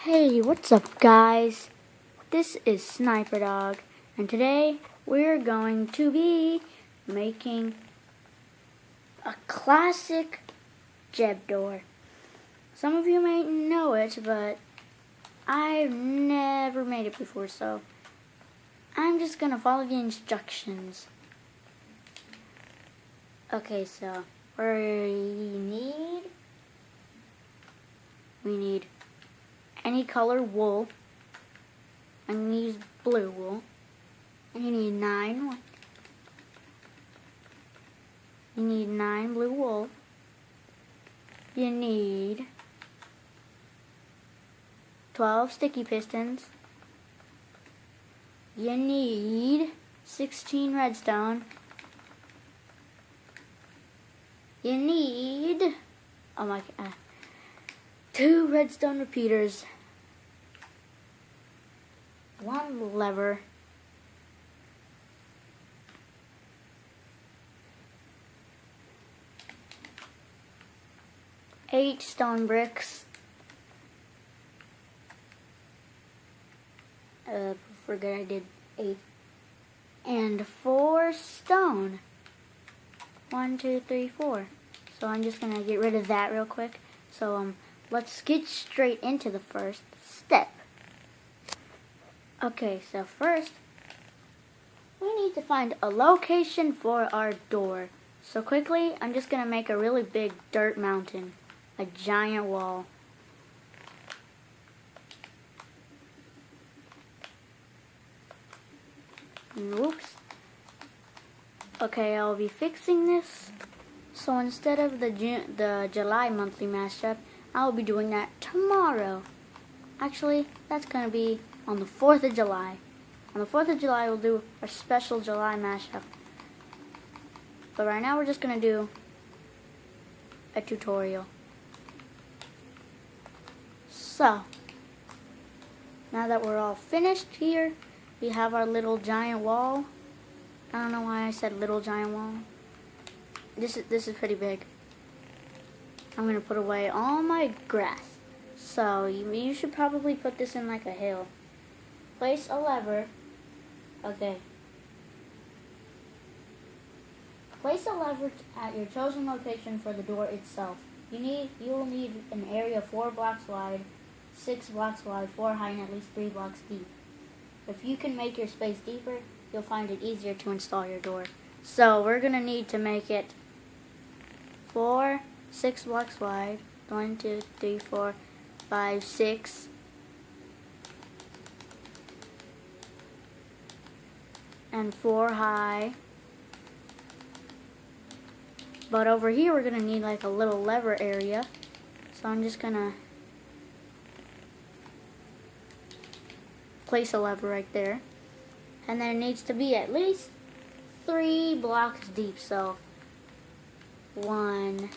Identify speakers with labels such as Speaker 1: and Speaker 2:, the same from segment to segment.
Speaker 1: Hey, what's up guys? This is Sniper Dog, and today we're going to be making a classic Jeb door. Some of you may know it, but I've never made it before, so I'm just gonna follow the instructions. Okay, so we need any color wool. I'm going to use blue wool. And you need 9 blue wool. You need 12 sticky pistons. You need 16 redstone. You need, oh my god, 2 redstone repeaters. 1 lever, 8 stone bricks, forget I did 8, and 4 stone. 1, 2, 3, 4. So I'm just gonna get rid of that real quick. So let's get straight into the first step. Okay, so first, we need to find a location for our door. So quickly, I'm just going to make a really big dirt mountain, a giant wall. Oops. Okay, I'll be fixing this. So instead of the July monthly mashup, I'll be doing that tomorrow. Actually, that's going to be on the 4th of July. On the 4th of July, we'll do a special July mashup. But right now, we're just going to do a tutorial. So, now that we're all finished here, we have our little giant wall. I don't know why I said little giant wall. This is pretty big. I'm going to put away all my grass. So, you should probably put this in like a hill. Place a lever. Okay. Place a lever at your chosen location for the door itself. You will need an area 4 blocks wide, 6 blocks wide, 4 high, and at least 3 blocks deep. If you can make your space deeper, you'll find it easier to install your door. So we're going to need to make it 6 blocks wide. 1, 2, 3, 4, 5, 6. And 4 high. But over here we're going to need like a little lever area. So I'm just going to place a lever right there. And then it needs to be at least 3 blocks deep. So 1,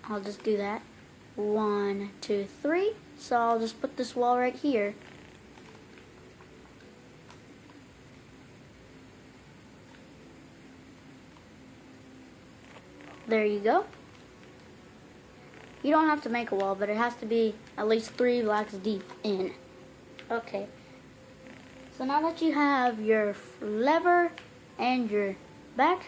Speaker 1: 'll just do that. 1, 2, 3. So I'll just put this wall right here. There you go. You don't have to make a wall, but it has to be at least 3 blocks deep in. Okay. So now that you have your lever and your back,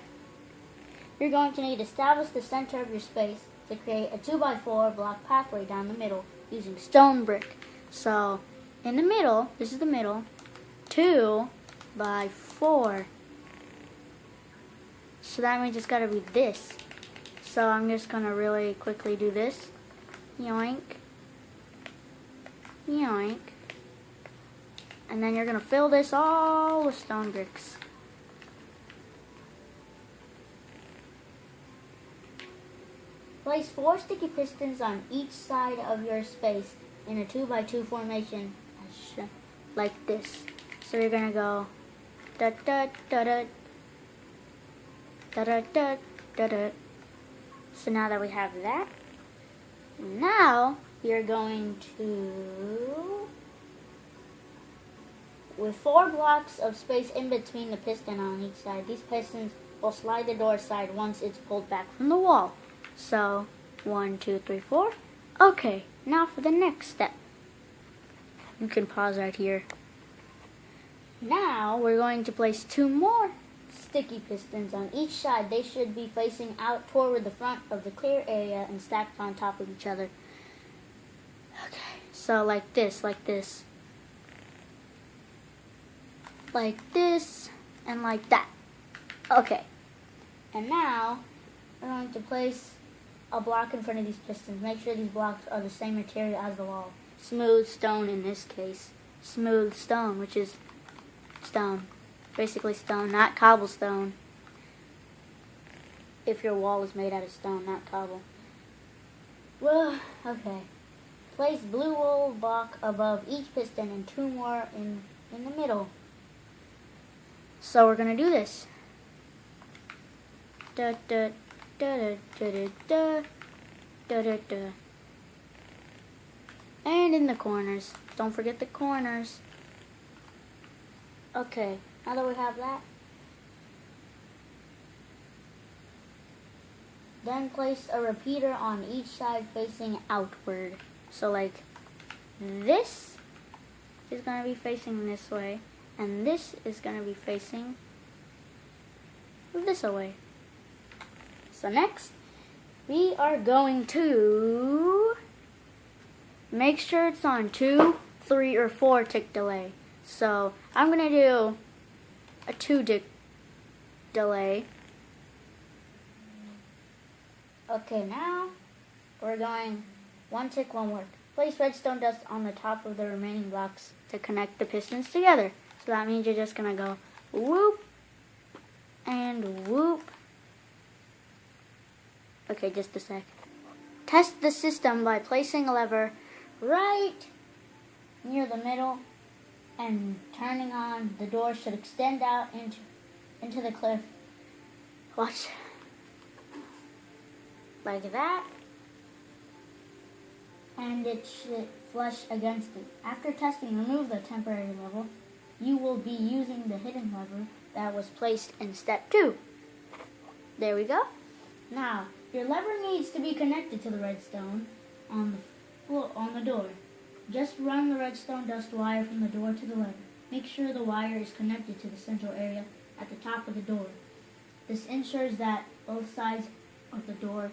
Speaker 1: you're going to need to establish the center of your space to create a 2x4 block pathway down the middle using stone brick. So in the middle, this is the middle, 2x4. So that means it's got to be this. So I'm just going to really quickly do this. Yoink. Yoink. And then you're going to fill this all with stone bricks. Place 4 sticky pistons on each side of your space in a 2x2 formation, like this. So you're gonna go da da da da da da da da da. So now that we have that, now you're going to with 4 blocks of space in between the piston on each side, these pistons will slide the door aside once it's pulled back from the wall. So, 1, 2, 3, 4. Okay, now for the next step. You can pause right here. Now, we're going to place 2 more sticky pistons on each side. They should be facing out toward the front of the clear area and stacked on top of each other. Okay, so like this, like this. Like this, and like that. Okay, and now we're going to place a block in front of these pistons. Make sure these blocks are the same material as the wall. Smooth stone in this case. Smooth stone, which is stone. Basically stone, not cobblestone. If your wall is made out of stone, not cobble. Well, okay. Place blue wool block above each piston and 2 more in the middle. So we're going to do this. Da, da, da, da, da, da, da, da, da. And in the corners. Don't forget the corners. Okay, now that we have that, then place a repeater on each side facing outward. So like this is going to be facing this way, and this is going to be facing this way. So next, we are going to make sure it's on 2, 3, or 4 tick delay. So I'm going to do a 2 tick delay. Okay, now we're going 1 tick, 1 work. Place redstone dust on the top of the remaining blocks to connect the pistons together. So that means you're just going to go whoop and whoop. Okay, just a sec. Test the system by placing a lever right near the middle and turning on. The door should extend out into the cliff. Watch. Like that. And it should flush against it. After testing, remove the temporary level. You will be using the hidden lever that was placed in step 2. There we go. Now, your lever needs to be connected to the redstone on the door. Just run the redstone dust wire from the door to the lever. Make sure the wire is connected to the central area at the top of the door. This ensures that both sides of the door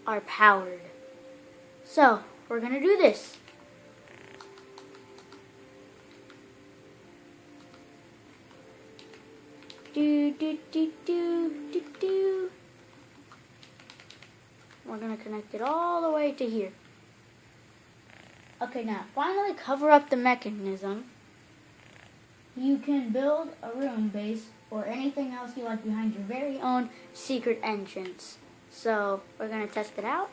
Speaker 1: are powered. So, we're going to do this. Do, do, do, do, do, do. We're going to connect it all the way to here. Okay, now, finally cover up the mechanism. You can build a room base or anything else you like behind your very own secret entrance. So, we're going to test it out.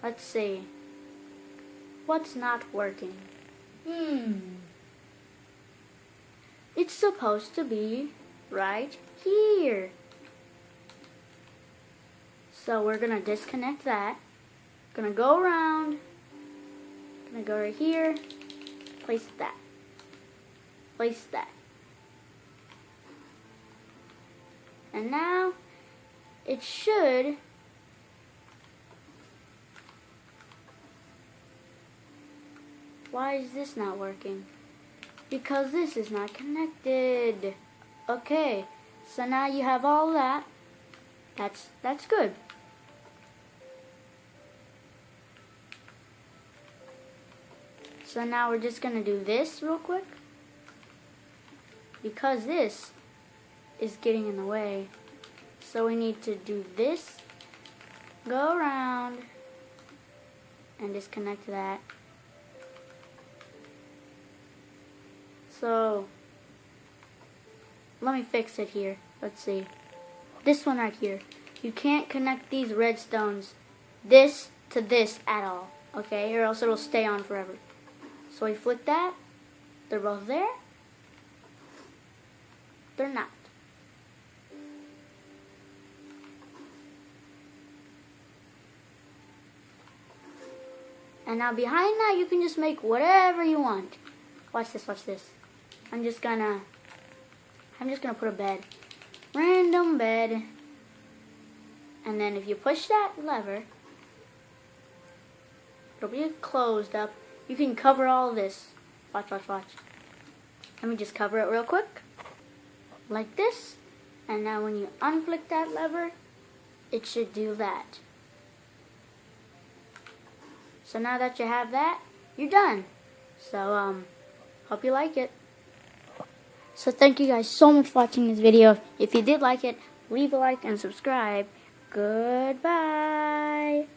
Speaker 1: Let's see. What's not working? It's supposed to be right here. So we're going to disconnect that. Going to go around. Going to go right here. Place that. Place that. And now it should Why is this not working? Because this is not connected. Okay, so now you have all that. That's good. So now we're just going to do this real quick. Because this is getting in the way. So we need to do this. Go around. And disconnect that. So, let me fix it here. Let's see. This one right here. You can't connect these redstones, this to this at all. Okay, or else it'll stay on forever. So we flick that. They're both there. They're not. And now behind that, you can just make whatever you want. Watch this, watch this. I'm just gonna put a bed. Random bed. And then if you push that lever, it'll be closed up. You can cover all this. Watch, watch, watch. Let me just cover it real quick. Like this. And now when you unflick that lever, it should do that. So now that you have that, you're done. So, hope you like it. So thank you guys so much for watching this video. If you did like it, leave a like and subscribe. Goodbye.